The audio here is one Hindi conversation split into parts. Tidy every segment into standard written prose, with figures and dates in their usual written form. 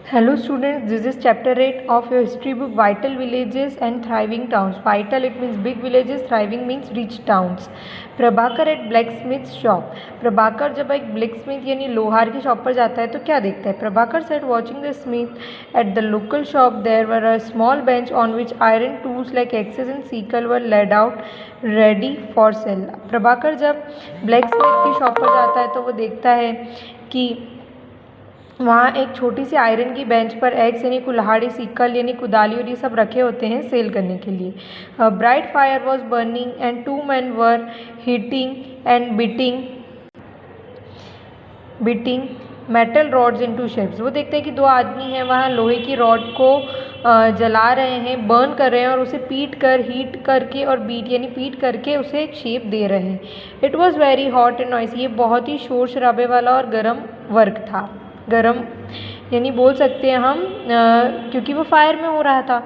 Hello students, this is chapter 8 of your history book Vital Villages and Thriving Towns. Vital it means big villages, thriving means rich towns. Prabhakar at blacksmith shop. Prabhakar जब एक ब्लैकस्मिथ यानी लोहार की शॉप पर जाता है तो क्या देखता है? Prabhakar sat watching the smith at the local shop there were a small bench on which iron tools like axes and sickle were laid out ready for sale. Prabhakar जब ब्लैकस्मिथ की शॉप पर जाता है तो वो देखता है कि वहाँ एक छोटी सी आयरन की बेंच पर एक्स यानी कुल्हाड़ी, सिक्कल यानी कुदाली और ये सब रखे होते हैं सेल करने के लिए. Bright fire was burning and 2 men were heating and beating metal rods into shapes. वो देखते हैं कि 2 आदमी हैं वहाँ लोहे की रॉड को जला रहे हैं, बर्न कर रहे हैं और उसे हीट करके और पीट करके उसे एक शेप दे रहे हैं. It was very hot and noisy. ये बहुत ही शोर शराबे वाला और गर्म वर्क था. गरम यानी बोल सकते हैं हम क्योंकि वो फायर में हो रहा था.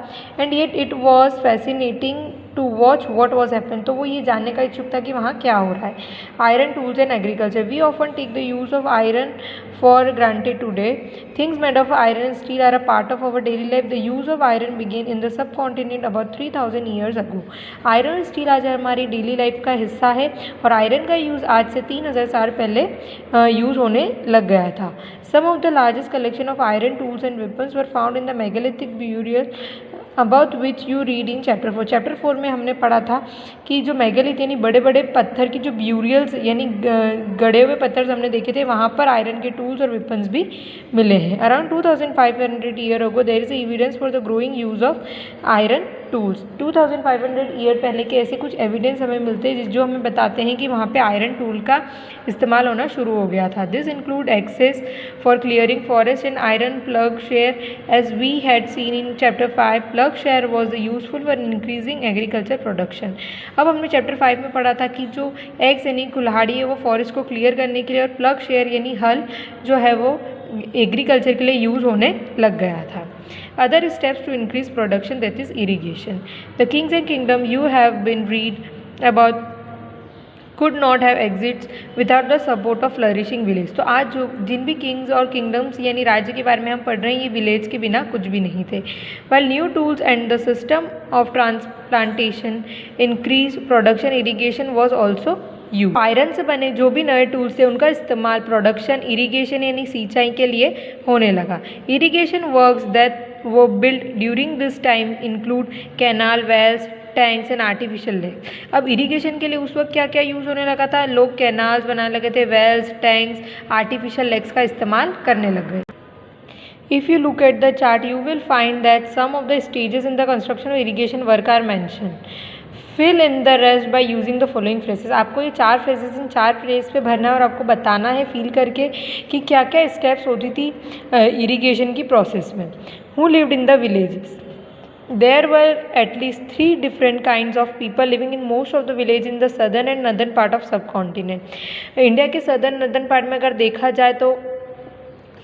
And yet it was fascinating to watch what was happen. तो वो ये जानने का इच्छुक था कि वहाँ क्या हो रहा है. Iron tools and agriculture. We often take the use of iron for granted today. Things made of iron and steel are a part of our daily life. The use of iron began in the subcontinent about 3000 years ago. Iron और स्टील आज हमारी डेली लाइफ का हिस्सा है और आयरन का यूज़ आज से 3000 साल पहले यूज़ होने लग गया था. Some of the largest collection of iron tools and weapons were found in the megalithic burial about which you read in chapter 4. Chapter 4 में हमने पढ़ा था कि जो मेगालिथ यानी बड़े बड़े पत्थर की जो ब्यूरियल्स यानी गड़े हुए पत्थर हमने देखे थे वहाँ पर आयरन के टूल्स और वेपन्स भी मिले हैं. Around 2500 year ago there is evidence for the growing use of iron tools. 2500 year पहले के ऐसे कुछ एविडेंस हमें मिलते हैं जो हमें बताते हैं कि वहाँ पे आयरन टूल का इस्तेमाल होना शुरू हो गया था. This include axes for clearing forest and iron ploughshare as we had seen in chapter 5. Ploughshare was useful for increasing agriculture production. अब हमने चैप्टर 5 में पढ़ा था कि जो एक्स यानी कुल्हाड़ी है वो फॉरेस्ट को क्लियर करने के लिए और प्लग शेयर यानी हल जो है वो एग्रीकल्चर के लिए यूज़ होने लग गया था. Other steps to increase production, that is irrigation. The kings and kingdom you have been read about could not have existed without the support of flourishing village. तो आज जो जिन भी किंग्स और किंगडम्स यानी राज्य के बारे में हम पढ़ रहे हैं ये विलेज के बिना कुछ भी नहीं थे. While new tools and the system of transplantation increased production, irrigation was also used. Iron से बने जो भी नए टूल्स थे उनका इस्तेमाल प्रोडक्शन, इरिगेशन यानी सिंचाई के लिए होने लगा. इरिगेशन वर्क्स दैट वो build during this time include canal, wells, tanks and artificial lake. अब इरिगेशन के लिए उस वक्त क्या क्या यूज़ होने लगा था? लोग कैनाल्स बनाने लगे थे, वेल्स, टैंक्स, आर्टिफिशियल लेक्स का इस्तेमाल करने लग गए. If you look at the chart, you will find that some of the stages in the construction of irrigation work are mentioned. Fill in the rest by using the following phrases. आपको ये 4 phrases इन 4 phrase पे भरना है और आपको बताना है फील करके कि क्या क्या स्टेप्स होती थी इरिगेशन की प्रोसेस में. Who lived in the villages? There were at least 3 different kinds of people living in most of the village in the southern and northern part of subcontinent. India के southern northern part में अगर देखा जाए तो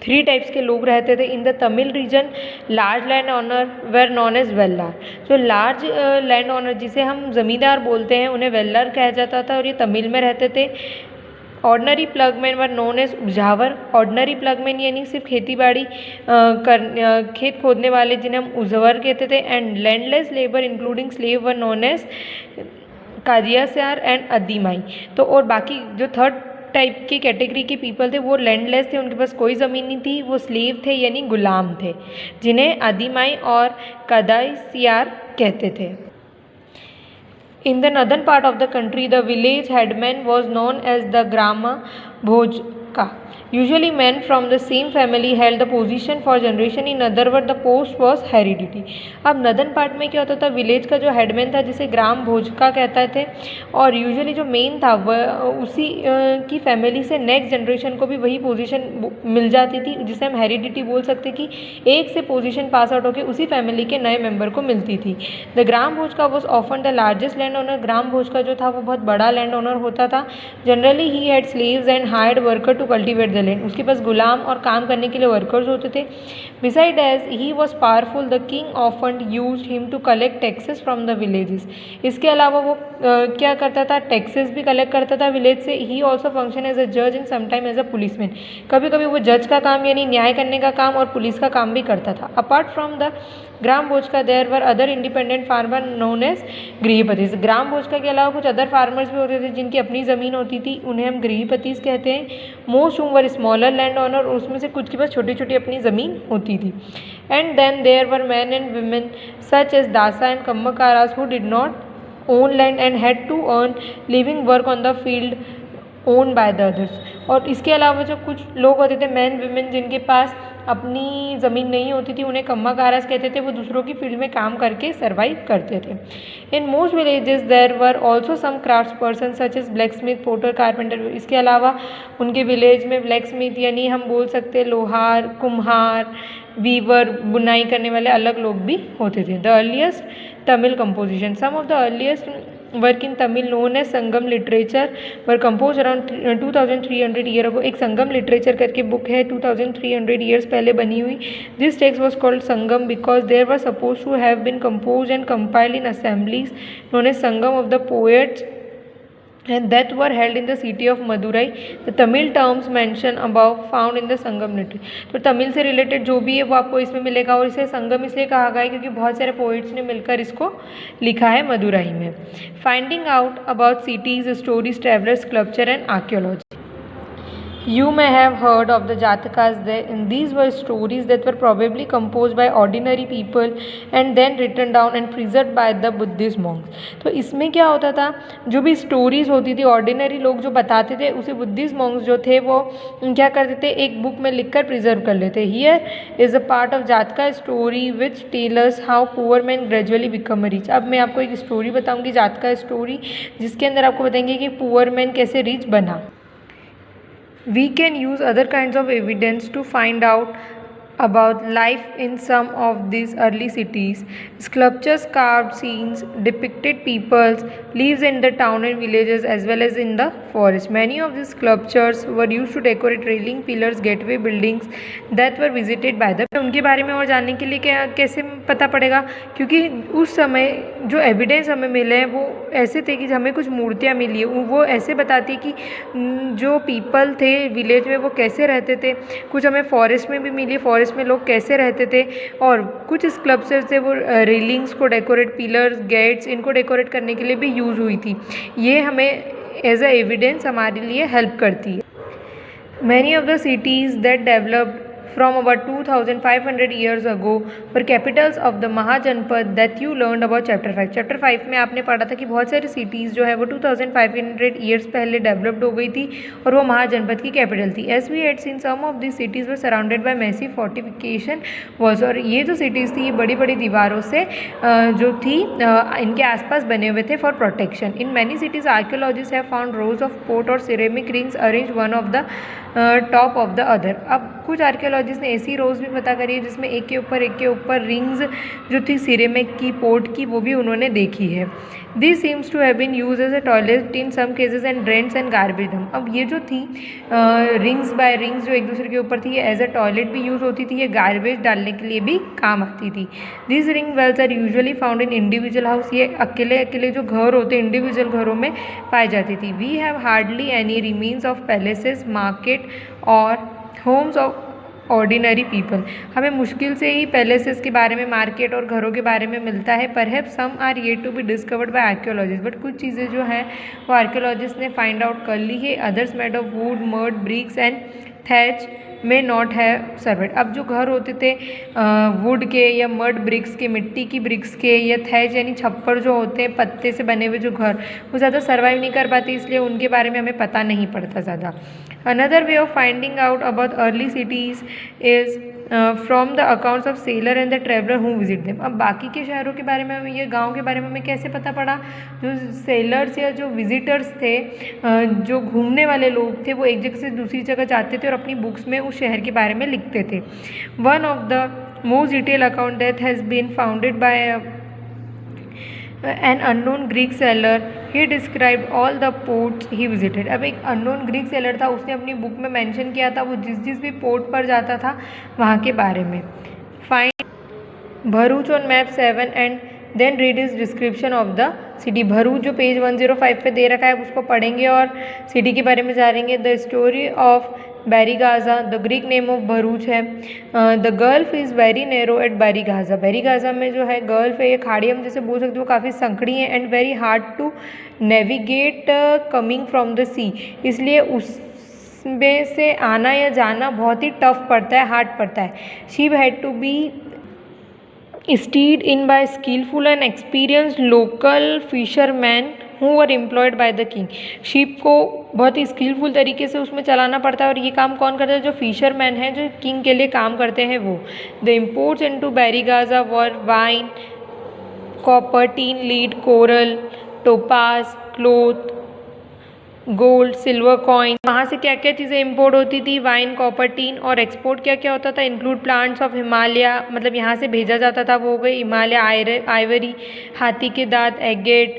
3 टाइप्स के लोग रहते थे. In the Tamil region large land owner were known as Vellar. जो लार्ज लैंड ऑनर जिसे हम ज़मींदार बोलते हैं उन्हें वेल्लार कहा जाता था और ये तमिल में रहते थे. Ordinary ploughman were known as उपजावर. ऑर्डनरी प्लगमैन यानी सिर्फ खेती बाड़ी खेत खोदने वाले जिन्हें हम उजवर कहते थे. And landless labour including slave were known as कादियासार एंड अदीमाई. तो और बाकी जो थर्ड टाइप की कैटेगरी के पीपल थे वो लैंडलेस थे, उनके पास कोई ज़मीन नहीं थी, वो स्लेव थे यानी गुलाम थे जिन्हें अदीमाई और कदाइसियार कहते थे. In the northern part of the country, the village headman was known as the Grama Bhojka. Usually men from the same family held the position for generation. In other words, the post was heredity. अब नदन पार्ट में क्या होता था? विलेज का जो हेडमैन था जिसे ग्राम भोजका कहते थे और यूजुअली जो मेन था वह उसी की फैमिली से नेक्स्ट जनरेशन को भी वही पोजीशन मिल जाती थी जिसे हम हेरिडिटी बोल सकते कि एक से पोजीशन पास आउट होकर उसी फैमिली के नए मेंबर को मिलती थी. The grama bhojaka was often the largest land owner. ग्राम भोजका जो था वो बहुत बड़ा लैंड ओनर होता था. Generally he had slaves and hired worker to cultivate the land, उसके पास गुलाम और काम करने के लिए वर्कर्स होते थे। Besides as he was powerful the king often used him to collect taxes from the villages. इसके अलावा वो क्या करता था, टैक्सेस भी कलेक्ट करता था विलेज से। He also function as a जज and sometime as a policeman. कभी कभी वो जज का काम यानी न्याय करने का काम और पुलिस का काम भी करता था। Apart from the grama bhojaka there were other independent farmer known as grihapatis. ग्राम भोजका के अलावा कुछ अदर फार्मर्स भी होते थे जिनकी अपनी ज़मीन होती थी, उन्हें हम गृहपतिस कहते हैं। मोस्ट हुम वर स्मॉलर लैंड ओनर, उसमें से कुछ के पास छोटी छोटी अपनी ज़मीन होती थी। And then there were man and women such as dasa and kammakaras who did not own land and had to earn living work on the field own by the others. और इसके अलावा जो कुछ लोग होते थे मैन वुमेन जिनके पास अपनी ज़मीन नहीं होती थी, उन्हें कम्माकारास कहते थे। वो दूसरों की फील्ड में काम करके सर्वाइव करते थे। In most villages there were also some crafts person such as blacksmith, potter, carpenter. इसके अलावा उनके विलेज में ब्लैक स्मिथ यानी हम बोल सकते हैं लोहार, कुम्हार, वीवर, बुनाई करने वाले अलग लोग भी होते थे। The earliest Tamil composition, some of the earliest work in Tamil known as Sangam literature were compose around 2300 year ago. एक संगम लिटरेचर करके बुक है 2300 ईयर्स पहले बनी हुई। This text was called Sangam because there were suppose to have been compose and compiled in assemblies known as Sangam of the poets and that were held in the city of Madurai. The Tamil terms mentioned above found in the Sangam literature. तो तमिल से रिलेटेड जो भी है वो आपको इसमें मिलेगा। और इसे संगम इसलिए कहा गया है क्योंकि बहुत सारे पोइट्स ने मिलकर इसको लिखा है मदुराई में। Finding out about cities, stories, travellers, sculpture and archaeology. You may have heard of the Jatakas. These were stories that were probably composed by ordinary people and then written down and preserved by the Buddhist monks. तो इसमें क्या होता था, जो भी स्टोरीज होती थी ऑर्डिनरी लोग जो बताते थे उसे बुद्धिस्ट मॉन्क्स जो थे वो क्या करते थे, एक बुक में लिखकर प्रिजर्व कर लेते। Here is a part of Jataka story which tellers how poor man gradually become rich. अब मैं आपको एक स्टोरी बताऊँगी जातका स्टोरी जिसके अंदर आपको बताएंगे कि पुअर मैन कैसे रिच बना। We can use other kinds of evidence to find out about life in some of these early cities. Sculptures carved scenes depicted people's lives in the town and villages as well as in the forest. Many of these sculptures were used to decorate railing, pillars, gateway buildings that were visited by the। उनके बारे में और जानने के लिए क्या कैसे पता पड़ेगा, क्योंकि उस समय जो एविडेंस हमें मिले हैं वो ऐसे थे कि हमें कुछ मूर्तियाँ मिली है, वो ऐसे बताती कि जो पीपल थे विलेज में वो कैसे रहते थे। कुछ हमें फॉरेस्ट में भी मिली, फॉरेस्ट में लोग कैसे रहते थे। और कुछ स्कल्पचर्स थे वो रेलिंग्स को डेकोरेट, पिलर्स, गेट्स इनको डेकोरेट करने के लिए भी यूज़ हुई थी। ये हमें एज अ एविडेंस हमारे लिए हेल्प करती है। Many of the cities that developed from about 2500 years ago were capitals of the महाजनपद that you learned about chapter 5। Chapter 5 में आपने पढ़ा था कि बहुत सारी सिटीज़ जो है वो 2500 ईयर्स पहले डेवलप्ड हो गई थी और वो महाजनपद की कैपिटल थी। As we had seen some of this cities were surrounded by massive fortification walls. और ये जो सिटीज़ थी ये बड़ी बड़ी दीवारों से जो थी इनके आसपास बने हुए थे for protection. In many cities archaeologist have found rows of pot और ceramic rings arrange one of the top of the other. अब कुछ आर्कियोलॉजिस्ट ने ऐसी रोज़ भी पता करी है जिसमें एक के ऊपर रिंग्स जो थी सिरेमिक की, पोट की, वो भी उन्होंने देखी है। This seems to have been use as a toilet in some cases and drains and garbage dump. अब ये जो थी रिंग्स बाय रिंग्स जो एक दूसरे के ऊपर थी ये एज अ टॉयलेट भी यूज़ होती थी, ये गार्बेज डालने के लिए भी काम आती थी। This ring wells are usually found in individual house. ये अकेले अकेले जो घर होते इंडिविजुअल घरों में पाई जाती थी। We have hardly any remains of palaces, market और होम्स ऑफ ऑर्डिनरी पीपल। हमें मुश्किल से ही पैलेसेस के बारे में, मार्केट और घरों के बारे में मिलता है। Perhaps some are yet to be discovered by archaeologist. But कुछ चीज़ें जो हैं वो आर्कियोलॉजिस्ट ने फाइंड आउट कर ली है। Others made of wood, mud, bricks and thatch may not have survived. अब जो घर होते थे वुड के या मड ब्रिक्स के, मिट्टी की ब्रिक्स के, या थैच यानी छप्पर जो होते हैं पत्ते से बने हुए जो घर, वो ज़्यादा सर्वाइव नहीं कर पाते, इसलिए उनके बारे में हमें पता नहीं पड़ता ज़्यादा। Another way of finding out about early cities is from the accounts of seller and the traveller who visit them. अब बाकी के शहरों के बारे में हमें, ये गाँव के बारे में हमें कैसे पता पड़ा, जो सेलर्स या जो विजिटर्स थे, जो घूमने वाले लोग थे, वो एक जगह से दूसरी जगह जाते थे और अपनी बुक्स में उस शहर के बारे में लिखते थे। One of the most detail account that has been founded by an unknown Greek seller he described all the ports he visited. अब एक अननोन ग्रीक सेलर था, उसने अपनी बुक में मेंशन किया था वो जिस भी पोर्ट पर जाता था वहाँ के बारे में। Find Bharuch on map 7 and then read is description of the city. Bharuch जो पेज 105 पे दे रखा है उसको पढ़ेंगे और सिटी के बारे में जानेंगे। The story of Barygaza, the Greek name of Bharuch है। The gulf is very narrow at Barygaza. Barygaza में जो है गल्फ है, ये खाड़ी हम जैसे बोल सकते हो, वो काफ़ी संकड़ी है and very hard to navigate coming from the sea, इसलिए उसमें से आना या जाना बहुत ही टफ पड़ता है, हार्ड पड़ता है। Ship had to be steered in by skillful and experienced local fishermen who were employed by the king। Ship को बहुत ही स्किलफुल तरीके से उसमें चलाना पड़ता है और ये काम कौन करता है? जो फिशरमैन हैं जो किंग के लिए काम करते हैं वो। The imports into Barygaza were wine, copper, tin, lead, coral, topaz, cloth, gold, silver coin. वहाँ से क्या क्या चीज़ें इंपोर्ट होती थी? Wine, copper, tin. और एक्सपोर्ट क्या क्या होता था? इंक्लूड प्लांट्स ऑफ हिमालय, मतलब यहाँ से भेजा जाता था वो हो गई हिमालय, आइवरी, हाथी के दांत, agate,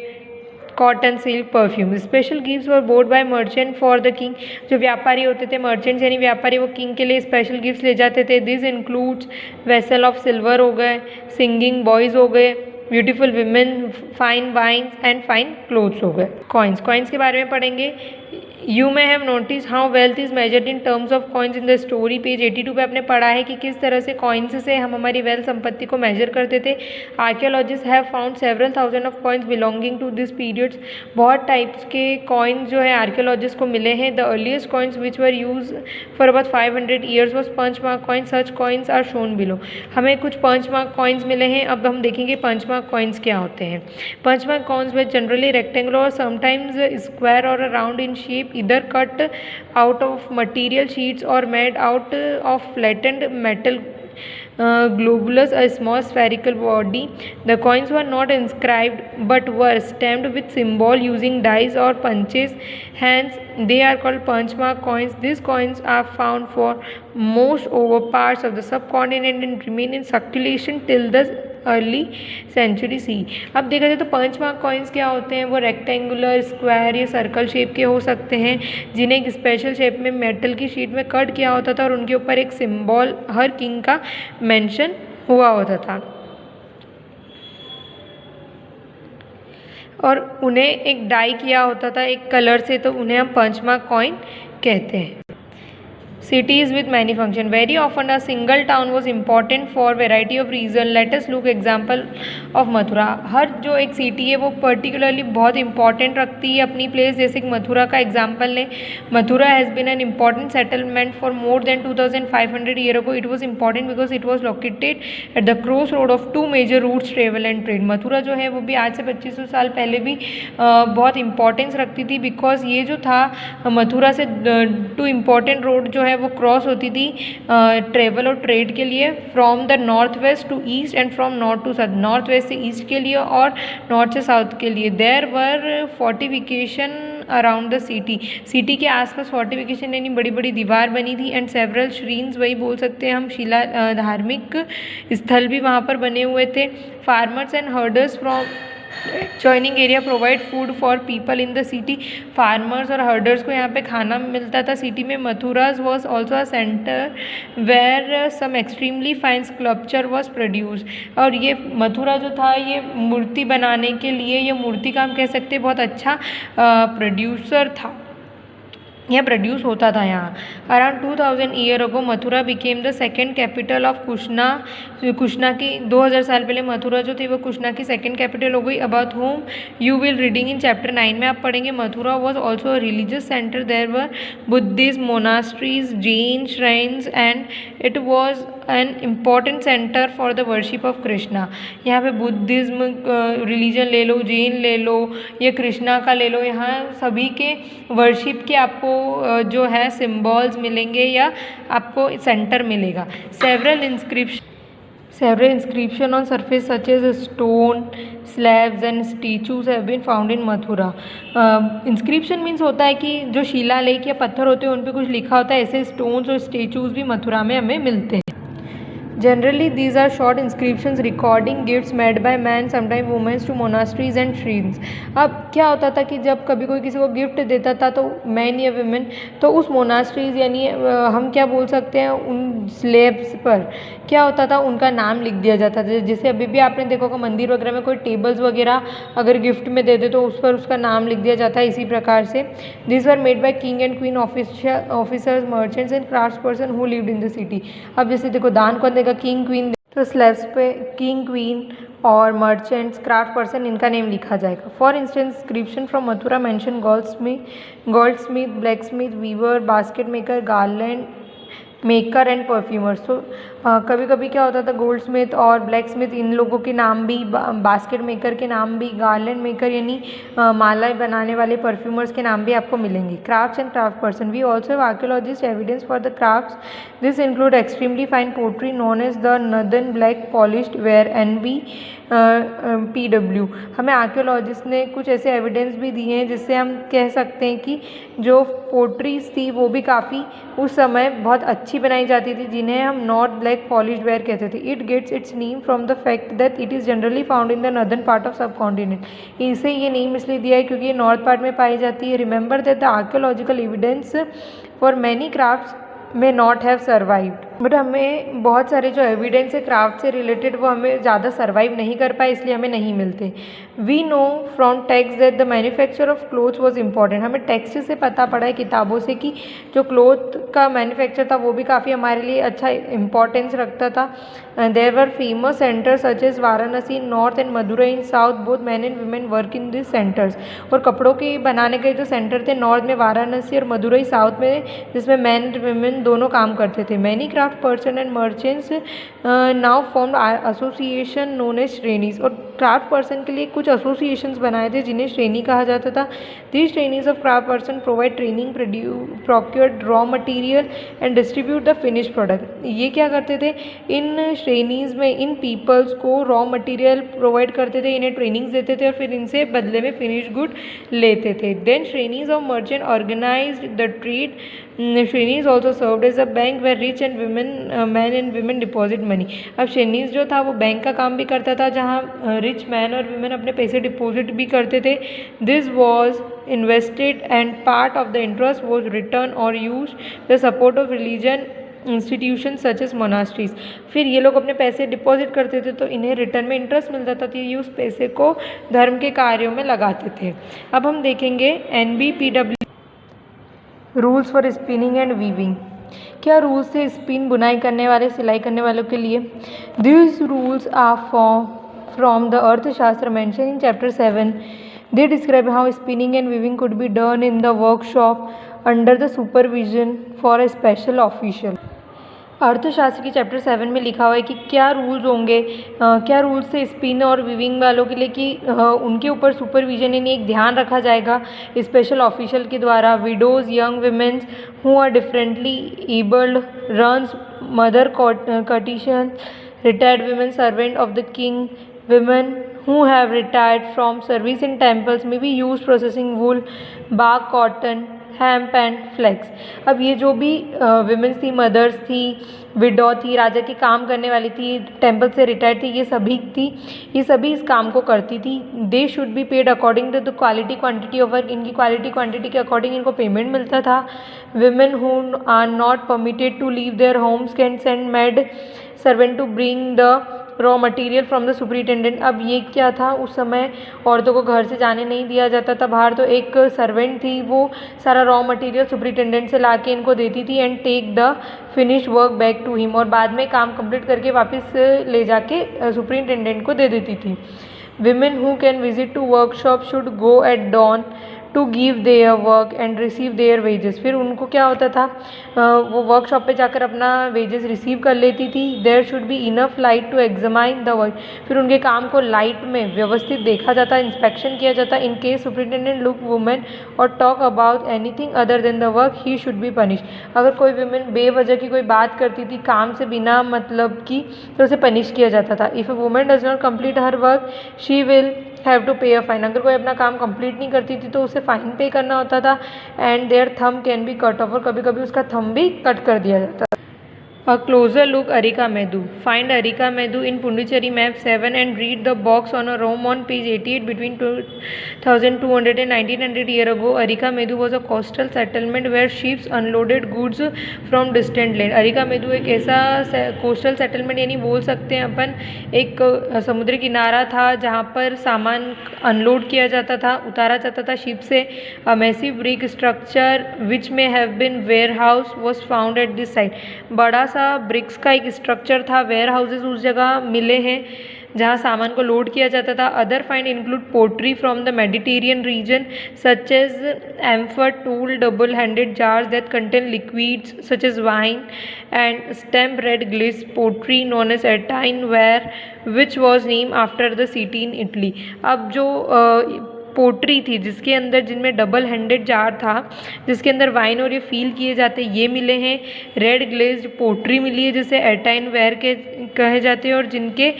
cotton, silk, perfume. Special gifts were board bye merchant for the king. जो व्यापारी होते थे, मर्चेंट्स यानी व्यापारी, वो किंग के लिए स्पेशल गिफ्ट्स ले जाते थे। This includes vessel of silver हो गए, सिंगिंग बॉयज़ हो गए, beautiful women, fine wines and fine clothes हो गए। कॉइन्स, कॉइन्स के बारे में पढ़ेंगे। You may have notice how wealth is measured in terms of coins in the story. Page 82 पे आपने पढ़ा है कि किस तरह से कॉइन्स से हम हमारी वेल्थ संपत्ति को मेजर करते थे। Archaeologist have found several thousand of coins belonging to this periods. बहुत टाइप्स के कॉइन्स जो है आर्कियोलॉजिस्ट को मिले हैं। The earliest coins which were use for about 500 years was punch mark coins. Such coins are shown below. हमें कुछ पंच मार्क कॉइन्स मिले हैं। अब हम देखेंगे पंच मार्क कॉइन्स क्या होते हैं। पंच मार्क कॉइन्स वे जनरली रेक्टेंगुलर और समटाइम्स स्क्वायर और round in shape, either cut out of material sheets or made out of flattened metal globulus, a small spherical body. The coins were not inscribed but were stamped with symbol using dies or punches, hence they are called punch mark coins. These coins are found for most over parts of the subcontinent and remain in circulation till the early century C. अब देखा जाए तो पंच मार्क कॉइन्स क्या होते हैं? वो रेक्टेंगुलर, स्क्वायर या सर्कल शेप के हो सकते हैं जिन्हें एक स्पेशल शेप में मेटल की शीट में कट किया होता था और उनके ऊपर एक सिंबल हर किंग का मेंशन हुआ होता था और उन्हें एक डाई किया होता था एक कलर से, तो उन्हें हम पंच मार्क कॉइन कहते हैं। Cities with many function. Very often a single town was important for variety of reason. Let us look example of Mathura. हर जो एक सिटी है वो पर्टिकुलरली बहुत इंपॉर्टेंट रखती है अपनी प्लेस। जैसे कि मथुरा का एग्जाम्पल लें, Mathura has been an important settlement for more than 2500 year ago. It was important because it was located at the crossroad of two major routes travel and trade. Mathura जो है वो भी आज से 2500 साल पहले भी बहुत इंपॉर्टेंस रखती थी बिकॉज ये जो था मथुरा से टू इम्पॉर्टेंट रोड जो है वो क्रॉस होती थी ट्रेवल और ट्रेड के लिए, from the north west to east and from north to south. North west से ईस्ट के लिए और नॉर्थ से साउथ के लिए। There were fortification around the city. City के आसपास फोर्टिफिकेशन यानी बड़ी बड़ी दीवार बनी थी एंड सेवरल श्रीन्स, वही बोल सकते हैं हम शिला धार्मिक स्थल भी वहाँ पर बने हुए थे। Farmers and herders from joining area provide food for people in the city. Farmers और हर्डर्स को यहाँ पे खाना मिलता था सिटी में। मथुराज was also a centre where some extremely fine sculpture was produce. और ये मथुरा जो था ये मूर्ति बनाने के लिए, ये मूर्ति का हम कह सकते हैं बहुत अच्छा प्रोड्यूसर था, यह प्रोड्यूस होता था यहाँ। Around 2000 year ago Mathura became the second capital of Kushana. Kushana की 2000 साल पहले मथुरा जो थी वो कुशना की सेकेंड कैपिटल हो गई। About whom you will reading in chapter 9 में आप पढ़ेंगे। Mathura was also a religious centre. There were Buddhist monasteries, Jain shrines and it was an important centre for the worship of Krishna. यहाँ पे बुद्धिज्म रिलीजन ले लो, जैन ले लो या कृष्णा का ले लो, यहाँ सभी के वर्शिप के आपको जो है सिम्बॉल्स मिलेंगे या आपको सेंटर मिलेगा। Several inscription on surface such as stone slabs and statues have been found in Mathura. Inscription means होता है कि जो शिलालेख या पत्थर होते हैं उन पे कुछ लिखा होता है, ऐसे स्टोन्स और स्टेचूज भी मथुरा में हमें मिलते हैं। Generally, these are short inscriptions recording gifts made by men, sometimes women, to monasteries and shrines. अब क्या होता था कि जब कभी कोई किसी को गिफ्ट देता था तो मैन या वुमेन, तो उस मोनास्ट्रीज यानी हम क्या बोल सकते हैं, उन स्लेब्स पर क्या होता था, उनका नाम लिख दिया जाता था। जैसे अभी भी आपने देखा होगा मंदिर वगैरह में कोई टेबल्स वगैरह अगर गिफ्ट में दे दे तो उस पर उसका नाम लिख दिया जाता है। इसी प्रकार से this were made by king and queen officers, merchants and craft person who lived in the city. अब जैसे देखो दान कौन देगा, किंग क्वीन, तो स्लैब्स पे किंग क्वीन और मर्चेंट्स, क्राफ्ट पर्सन, इनका नेम लिखा जाएगा। For instance inscription from Mathura mention goldsmith, blacksmith, weaver, basket maker, garland maker and perfumers. तो कभी कभी क्या होता था, गोल्ड स्मिथ और ब्लैक स्मिथ इन लोगों के नाम भी, बास्केट मेकर के नाम भी, गार्लैंड मेकर यानी मालाएं बनाने वाले परफ्यूमर्स के नाम भी आपको मिलेंगे। Crafts and craft person, we also have archaeologist evidence for the crafts. This include extremely fine pottery known as the northern black polished ware NB PW। हमें आर्कियोलॉजिस्ट ने कुछ ऐसे एविडेंस भी दिए हैं जिससे हम कह सकते हैं कि जो पोट्रीज थी वो भी काफ़ी उस समय बहुत अच्छी बनाई जाती थी, जिन्हें हम नॉर्थ ब्लैक पॉलिश्ड वेयर कहते थे। It gets its name from the fact that it is generally found in the northern part of subcontinent. इसे ये नेम इसलिए दिया है क्योंकि ये नॉर्थ पार्ट में पाई जाती है। Remember that the archaeological evidence for many crafts may not have survived, but हमें बहुत सारे जो एविडेंस है क्राफ्ट से रिलेटेड वो हमें ज़्यादा सर्वाइव नहीं कर पाए, इसलिए हमें नहीं मिलते। We know from text that the manufacture of clothes was important. हमें टेक्स्ट से पता पड़ा है, किताबों से, कि जो क्लोथ का मैन्युफैक्चर था वो भी काफ़ी हमारे लिए अच्छा इम्पॉर्टेंस रखता था। There were famous centres such as Varanasi in north and Madurai in south, both man and women work in this centres. और कपड़ों के बनाने के जो सेंटर थे नॉर्थ में वाराणसी और मदुरई साउथ में, जिसमें मैन एंड वुमेन दोनों काम करते थे। Many craft person and merchants now form association known as shrenis. और क्राफ्ट पर्सन के लिए कुछ एसोसिएशंस बनाए थे जिन्हें श्रेणी कहा जाता था। These श्रेणीज of craft person provide training, procured raw material and distribute the finish product. ये क्या करते थे, इन श्रेणीज में इन पीपल्स को रॉ मटेरियल प्रोवाइड करते थे, इन्हें ट्रेनिंग्स देते थे और फिर इनसे बदले में फिनिश गुड लेते थे। Then shrenis of merchant organized the trade. Shrenis also served as a bank where rich and man and women deposit money. अब श्रेणीज जो था वो बैंक का काम भी करता था, जहाँ रिच मैन और वुमेन अपने पैसे डिपॉजिट भी करते थे। This was invested and part of the interest was return और use the support of religion institution such as monasteries. फिर ये लोग अपने पैसे डिपॉजिट करते थे तो इन्हें रिटर्न में इंटरेस्ट मिलता था, तो ये उस पैसे को धर्म के कार्यों में लगाते थे। अब हम देखेंगे NBPW rules for spinning and weaving. क्या रूल्स थे स्पिन बुनाई करने वाले, सिलाई करने वालों के लिए? This rules are from the Arthashastra mention in chapter 7। They describe how spinning and weaving could be done in the workshop under the supervision for a special official. Arthashastra की चैप्टर 7 में लिखा हुआ है कि क्या रूल्स होंगे, क्या रूल्स थे स्पिन और वीविंग वालों के लिए कि उनके ऊपर सुपरविजन यानी एक ध्यान रखा जाएगा स्पेशल ऑफिशियल के द्वारा। Widows, young womens who are differently abled, runs, mother कटिशन, retired women servant of the king, women who have retired from service in temples may be used processing wool, bark, cotton, hemp and flax. अब ये जो भी विमेंस थी, मदर्स थी, विडो थी, राजा की काम करने वाली थी, टेम्पल से रिटायर्ड थी, ये सभी इस काम को करती थी। They should be paid according to the quality quantity of work. इनकी क्वालिटी क्वांटिटी के अकॉर्डिंग इनको पेमेंट मिलता था। Women who are not permitted to leave their homes can send maid servant to bring the raw material from the superintendent. अब ये क्या था, उस समय औरतों को घर से जाने नहीं दिया जाता था बाहर, तो एक सर्वेंट थी वो सारा रॉ मटेरियल सुपरिटेंडेंट से ला के इनको देती थी and take the finish work back to him, और बाद में काम कंप्लीट करके वापस ले जाके सुपरिटेंडेंट को दे देती थी। Women who can visit to workshop should go at dawn to give their work and receive their wages. फिर उनको क्या होता था, वो वर्कशॉप पे जाकर अपना वेजेस रिसीव कर लेती थी। There should be enough light to examine the work. फिर उनके काम को लाइट में व्यवस्थित देखा जाता, इंस्पेक्शन किया जाता। In case superintendent look women और talk about anything other than the work he should be punish. अगर कोई वुमेन बेवजह की कोई बात करती थी काम से बिना मतलब की, तो उसे पनिश किया जाता था। If a woman does not complete her work she will have to pay a fine. अगर कोई अपना काम कंप्लीट नहीं करती थी तो उसे फाइन पे करना होता था। And their thumb can be cut off, और कभी कभी उसका थंब भी कट कर दिया जाता था। A closer look, Arika Medu. Find Arika Medu in Pondicherry map 7 and read the box on a Rome on page 88. Between 2200 and 1900 year ago, Arika Medu was a coastal settlement where ships unloaded goods from distant land. Arika Medu एक ऐसा कोस्टल सेटलमेंट यानी बोल सकते हैं अपन एक समुद्री किनारा था जहाँ पर सामान अनलोड किया जाता था, उतारा जाता था शिप से. A massive brick structure which may have been warehouse was found at this site. बड़ा सा ब्रिक्स का एक स्ट्रक्चर था, वेयर हाउसेज उस जगह मिले हैं जहाँ सामान को लोड किया जाता था. Other find include pottery from the Mediterranean region such as amphorae tall double handed jars that contain liquids such as wine and stamp red gloss pottery known as Arretine ware which was name after the city in Italy. अब जो पोट्री थी जिसके अंदर जिनमें डबल हैंडेड जार था जिसके अंदर वाइन और ये फील किए जाते ये मिले हैं. रेड ग्लेज्ड पोट्री मिली है जिसे एटाइन वेयर के कहे जाते हैं और जिनके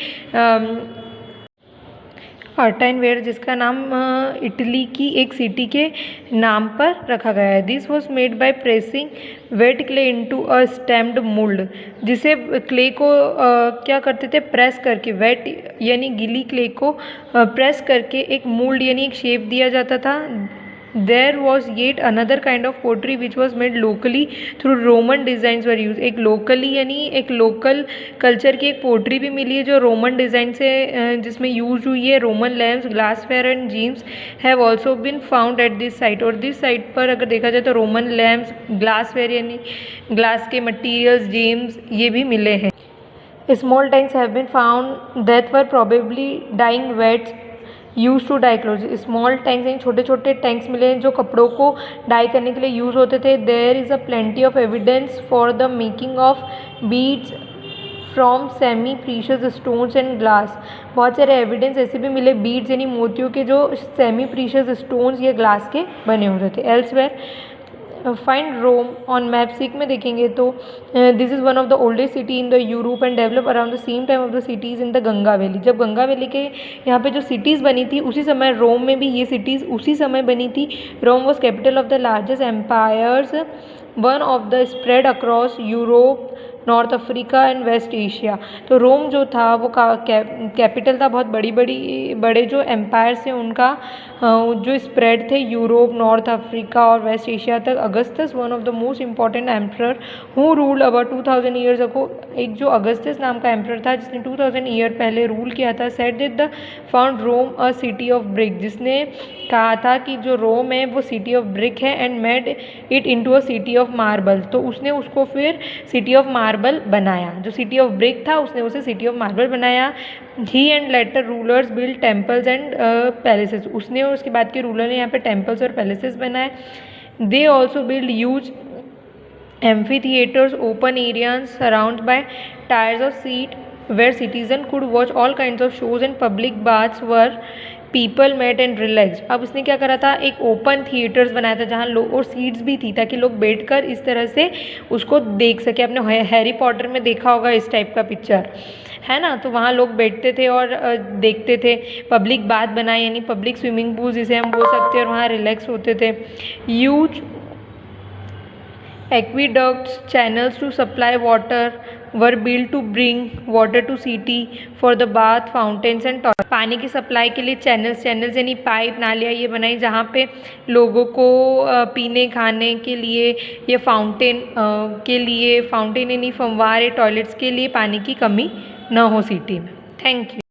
अर्टाइन वेयर जिसका नाम इटली की एक सिटी के नाम पर रखा गया है. This was made by pressing wait clay into a stamped mould. जिसे क्ले को क्या करते थे प्रेस करके वेट यानी गीली क्ले को प्रेस करके एक मोल्ड यानी एक शेप दिया जाता था. There was yet another kind of pottery which was made locally through Roman designs were use. एक लोकली यानी एक लोकल कल्चर की एक पोट्री भी मिली है जो रोमन डिज़ाइन से जिसमें यूज हुई है. Roman lamps glassware and gems have also been found at this site. और दिस साइट पर अगर देखा जाए तो रोमन लैम्प्स ग्लासवेयर यानी ग्लास के मटीरियल्स जेम्स ये भी मिले हैं. Small tanks have been found that were probably dyeing vats use to dye cloth. Small tanks यानी छोटे छोटे टैंक्स मिले हैं जो कपड़ों को डाई करने के लिए यूज़ होते थे. There is a plenty of evidence for the making of beads from semi precious stones and glass. बहुत सारे एविडेंस ऐसे भी मिले बीड्स यानी मोतियों के जो सेमी प्रीशियस स्टोन्स या ग्लास के बने होते थे. Elsewhere find Rome on map 6 में देखेंगे तो this is one of the oldest city in the Europe and develop around the same time of the cities in the Ganga valley. जब गंगा वैली के यहाँ पे जो सिटीज़ बनी थी उसी समय रोम में भी ये सिटीज़ उसी समय बनी थी. Rome was capital of the largest empires one of the spread across Europe north Africa and west Asia. तो रोम जो था वो कैपिटल था. बहुत बड़े जो एम्पायर्स थे उनका जो स्प्रेड थे यूरोप नॉर्थ अफ्रीका और वेस्ट एशिया तक. Augustus one of the most important emperor who ruled about 2000 years ago. एक जो अगस्टस नाम का एम्परर था जिसने 2000 ईयर पहले रूल किया था. Said that the found Rome a city of brick. जिसने कहा था कि जो रोम है वो सिटी ऑफ ब्रिक है and made it into a city of marble. तो उसने उसको फिर सिटी ऑफ मार्बल बनाया. जो सिटी ऑफ ब्रिक था उसने उसे सिटी ऑफ मार्बल बनाया. He and later rulers build temples and palaces. उसने और उसके बाद के रूलर ने यहाँ पे टेम्पल्स और पैलेसेस बनाए. They also build huge amphitheaters, open areas surrounded by tiers of seat where citizens could watch all kinds of shows and public baths where people met and relaxed. अब उसने क्या करा था एक ओपन थिएटर्स बनाया था जहाँ लोग और सीट्स भी थी ताकि लोग बैठकर इस तरह से उसको देख सके. आपने हैरी पॉटर में देखा होगा इस टाइप का पिक्चर है ना. तो वहाँ लोग बैठते थे और देखते थे. पब्लिक बाथ बनाए यानी पब्लिक स्विमिंग पूल जिसे हम बोल सकते हैं और वहाँ रिलैक्स होते थे. Huge aqueducts channels to supply water were built to bring water to city for the bath fountains and toilets. पानी की सप्लाई के लिए चैनल्स यानी पाइप नालियाँ ये बनाई जहाँ पे लोगों को पीने खाने के लिए या फाउंटेन यानी फव्वारे टॉयलेट्स के लिए पानी की कमी न हो सिटी में. Thank you.